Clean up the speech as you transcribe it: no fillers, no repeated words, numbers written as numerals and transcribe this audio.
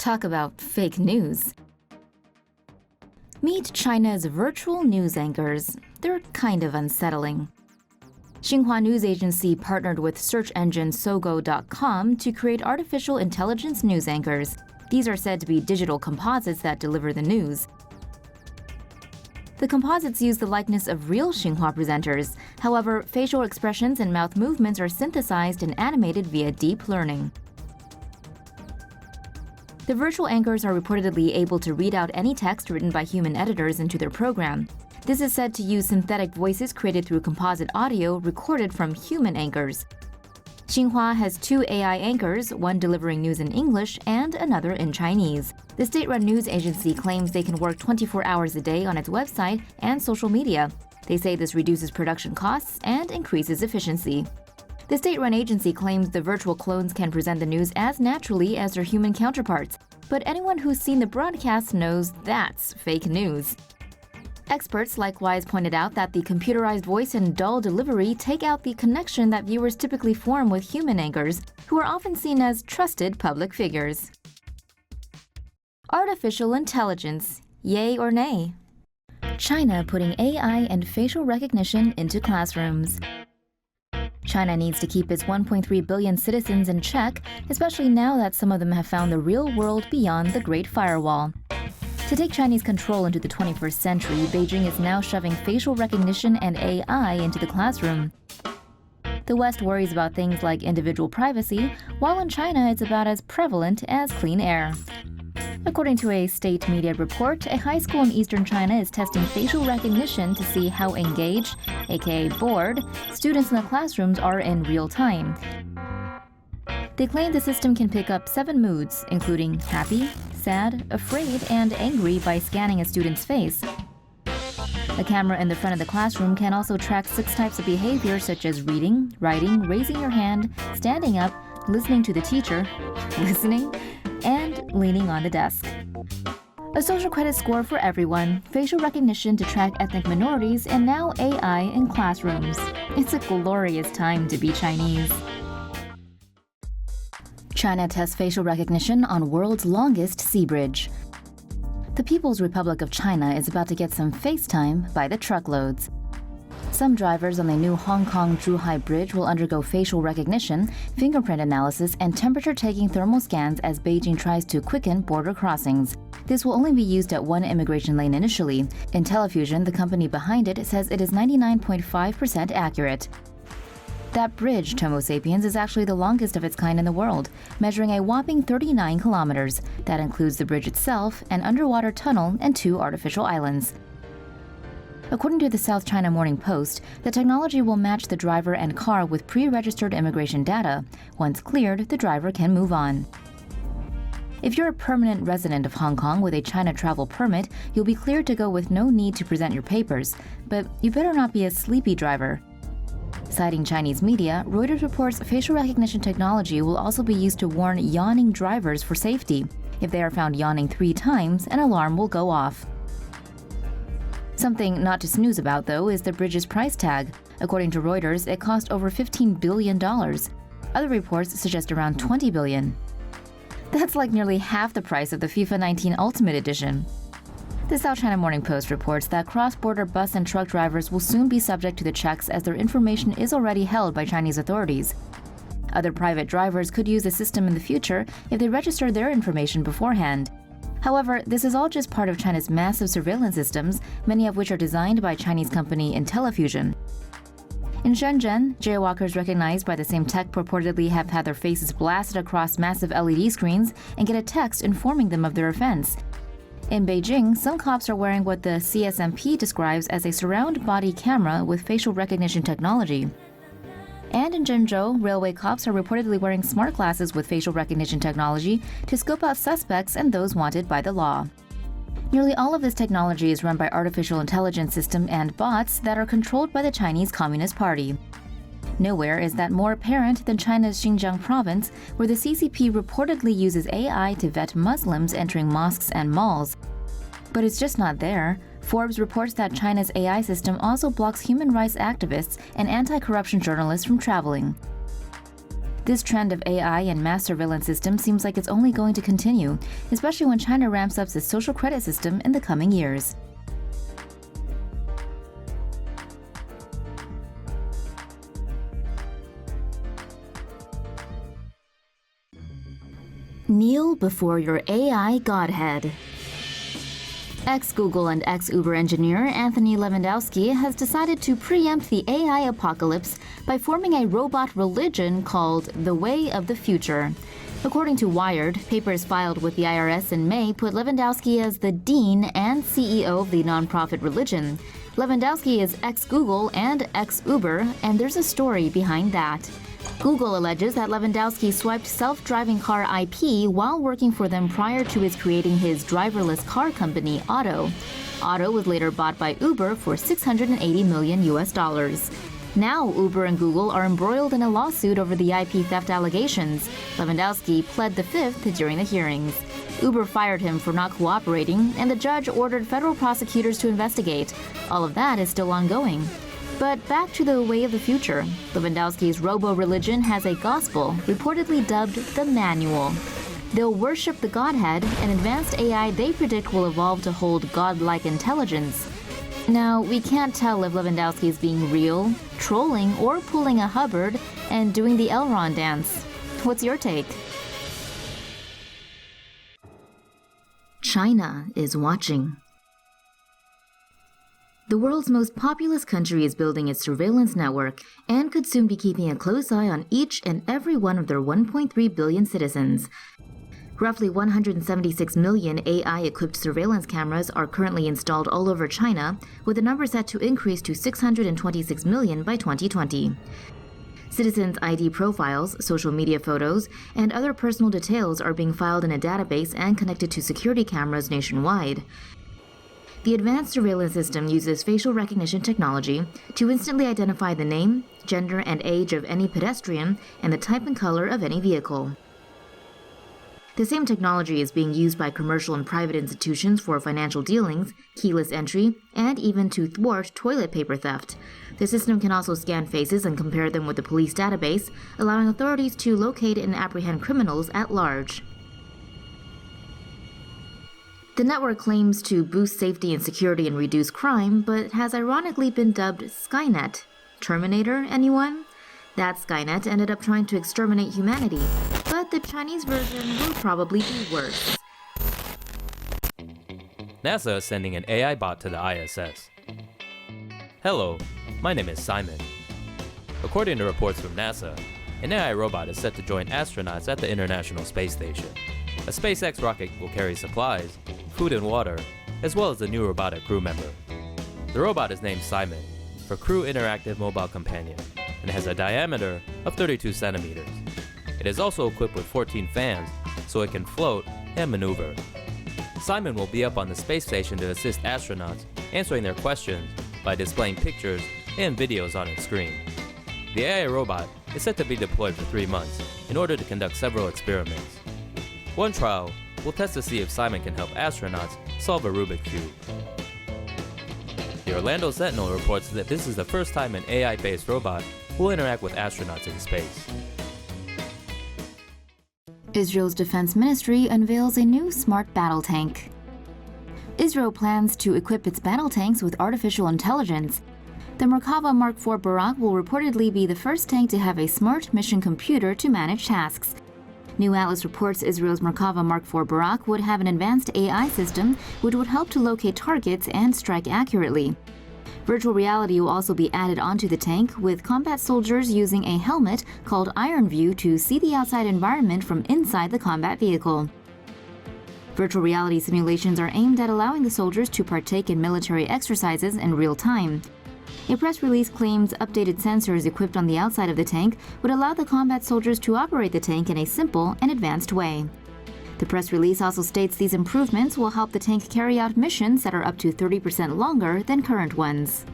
Talk about fake news. Meet China's virtual news anchors. They're kind of unsettling. Xinhua News Agency partnered with search engine Sogo.com to create artificial intelligence news anchors. These are said to be digital composites that deliver the news. The composites use the likeness of real Xinhua presenters. However, facial expressions and mouth movements are synthesized and animated via deep learning. The virtual anchors are reportedly able to read out any text written by human editors into their program. This is said to use synthetic voices created through composite audio recorded from human anchors. Xinhua has 2 AI anchors, one delivering news in English and another in Chinese. The state-run news agency claims they can work 24 hours a day on its website and social media. They say this reduces production costs and increases efficiency. The state-run agency claims the virtual clones can present the news as naturally as their human counterparts, but anyone who's seen the broadcast knows that's fake news. Experts likewise pointed out that the computerized voice and dull delivery take out the connection that viewers typically form with human anchors, who are often seen as trusted public figures. Artificial intelligence, yay or nay? China putting AI and facial recognition into classrooms. China needs to keep its 1.3 billion citizens in check, especially now that some of them have found the real world beyond the Great Firewall. To take Chinese control into the 21st century, Beijing is now shoving facial recognition and AI into the classroom. The West worries about things like individual privacy, while in China it's about as prevalent as clean air. According to a state media report, a high school in eastern China is testing facial recognition to see how engaged, aka bored, students in the classrooms are in real time. They claim the system can pick up 7 moods, including happy, sad, afraid, and angry by scanning a student's face. A camera in the front of the classroom can also track 6 types of behavior such as reading, writing, raising your hand, standing up, listening to the teacher, listening, and leaning on the desk. A social credit score for everyone, facial recognition to track ethnic minorities, and now AI in classrooms. It's a glorious time to be Chinese. China tests facial recognition on world's longest sea bridge. The People's Republic of China is about to get some FaceTime by the truckloads. Some drivers on the new Hong Kong-Zhuhai Bridge will undergo facial recognition, fingerprint analysis, and temperature-taking thermal scans as Beijing tries to quicken border crossings. This will only be used at one immigration lane initially. IntelliFusion, the company behind it, says it is 99.5% accurate. That bridge, Tomo Sapiens, is actually the longest of its kind in the world, measuring a whopping 39 kilometers. That includes the bridge itself, an underwater tunnel, and 2 artificial islands. According to the South China Morning Post, the technology will match the driver and car with pre-registered immigration data. Once cleared, the driver can move on. If you're a permanent resident of Hong Kong with a China travel permit, you'll be cleared to go with no need to present your papers. But you better not be a sleepy driver. Citing Chinese media, Reuters reports facial recognition technology will also be used to warn yawning drivers for safety. If they are found yawning 3 times, an alarm will go off. Something not to snooze about, though, is the bridge's price tag. According to Reuters, it cost over $15 billion. Other reports suggest around $20 billion. That's like nearly half the price of the FIFA 19 Ultimate Edition. The South China Morning Post reports that cross-border bus and truck drivers will soon be subject to the checks as their information is already held by Chinese authorities. Other private drivers could use the system in the future if they register their information beforehand. However, this is all just part of China's massive surveillance systems, many of which are designed by Chinese company IntelliFusion. In Shenzhen, jaywalkers recognized by the same tech purportedly have had their faces blasted across massive LED screens and get a text informing them of their offense. In Beijing, some cops are wearing what the CSMP describes as a surround body camera with facial recognition technology. And in Zhengzhou, railway cops are reportedly wearing smart glasses with facial recognition technology to scope out suspects and those wanted by the law. Nearly all of this technology is run by artificial intelligence systems and bots that are controlled by the Chinese Communist Party. Nowhere is that more apparent than China's Xinjiang province, where the CCP reportedly uses AI to vet Muslims entering mosques and malls. But it's just not there. Forbes reports that China's AI system also blocks human rights activists and anti-corruption journalists from traveling. This trend of AI and mass surveillance systems seems like it's only going to continue, especially when China ramps up its social credit system in the coming years. Kneel before your AI godhead. Ex-Google and ex-Uber engineer Anthony Lewandowski has decided to preempt the AI apocalypse by forming a robot religion called the Way of the Future. According to Wired, papers filed with the IRS in May put Lewandowski as the dean and CEO of the nonprofit religion. Lewandowski is ex-Google and ex-Uber, and there's a story behind that. Google alleges that Lewandowski swiped self-driving car IP while working for them prior to his creating his driverless car company, Otto. Otto was later bought by Uber for $680 million. Now, Uber and Google are embroiled in a lawsuit over the IP theft allegations. Lewandowski pled the fifth during the hearings. Uber fired him for not cooperating, and the judge ordered federal prosecutors to investigate. All of that is still ongoing. But back to the Way of the Future. Lewandowski's Robo religion has a gospel, reportedly dubbed the Manual. They'll worship the Godhead, an advanced AI they predict will evolve to hold godlike intelligence. Now, we can't tell if Lewandowski is being real, trolling, or pulling a Hubbard and doing the Elron dance. What's your take? China is watching. The world's most populous country is building its surveillance network and could soon be keeping a close eye on each and every one of their 1.3 billion citizens. Roughly 176 million AI-equipped surveillance cameras are currently installed all over China, with the number set to increase to 626 million by 2020. Citizens' ID profiles, social media photos, and other personal details are being filed in a database and connected to security cameras nationwide. The advanced surveillance system uses facial recognition technology to instantly identify the name, gender, and age of any pedestrian and the type and color of any vehicle. The same technology is being used by commercial and private institutions for financial dealings, keyless entry, and even to thwart toilet paper theft. The system can also scan faces and compare them with the police database, allowing authorities to locate and apprehend criminals at large. The network claims to boost safety and security and reduce crime, but has ironically been dubbed Skynet. Terminator, anyone? That Skynet ended up trying to exterminate humanity, but the Chinese version will probably be worse. NASA is sending an AI bot to the ISS. Hello, my name is Simon. According to reports from NASA, an AI robot is set to join astronauts at the International Space Station. A SpaceX rocket will carry supplies, food and water, as well as a new robotic crew member. The robot is named Simon, for Crew Interactive Mobile Companion, and has a diameter of 32 centimeters. It is also equipped with 14 fans, so it can float and maneuver. Simon will be up on the space station to assist astronauts answering their questions by displaying pictures and videos on its screen. The AI robot is set to be deployed for 3 months in order to conduct several experiments. One trial will test to see if Simon can help astronauts solve a Rubik's Cube. The Orlando Sentinel reports that this is the first time an AI-based robot will interact with astronauts in space. Israel's defense ministry unveils a new smart battle tank. Israel plans to equip its battle tanks with artificial intelligence. The Merkava Mark IV Barak will reportedly be the first tank to have a smart mission computer to manage tasks. New Atlas reports Israel's Merkava Mark IV Barak would have an advanced AI system which would help to locate targets and strike accurately. Virtual reality will also be added onto the tank, with combat soldiers using a helmet called Iron View to see the outside environment from inside the combat vehicle. Virtual reality simulations are aimed at allowing the soldiers to partake in military exercises in real time. A press release claims updated sensors equipped on the outside of the tank would allow the combat soldiers to operate the tank in a simple and advanced way. The press release also states these improvements will help the tank carry out missions that are up to 30% longer than current ones.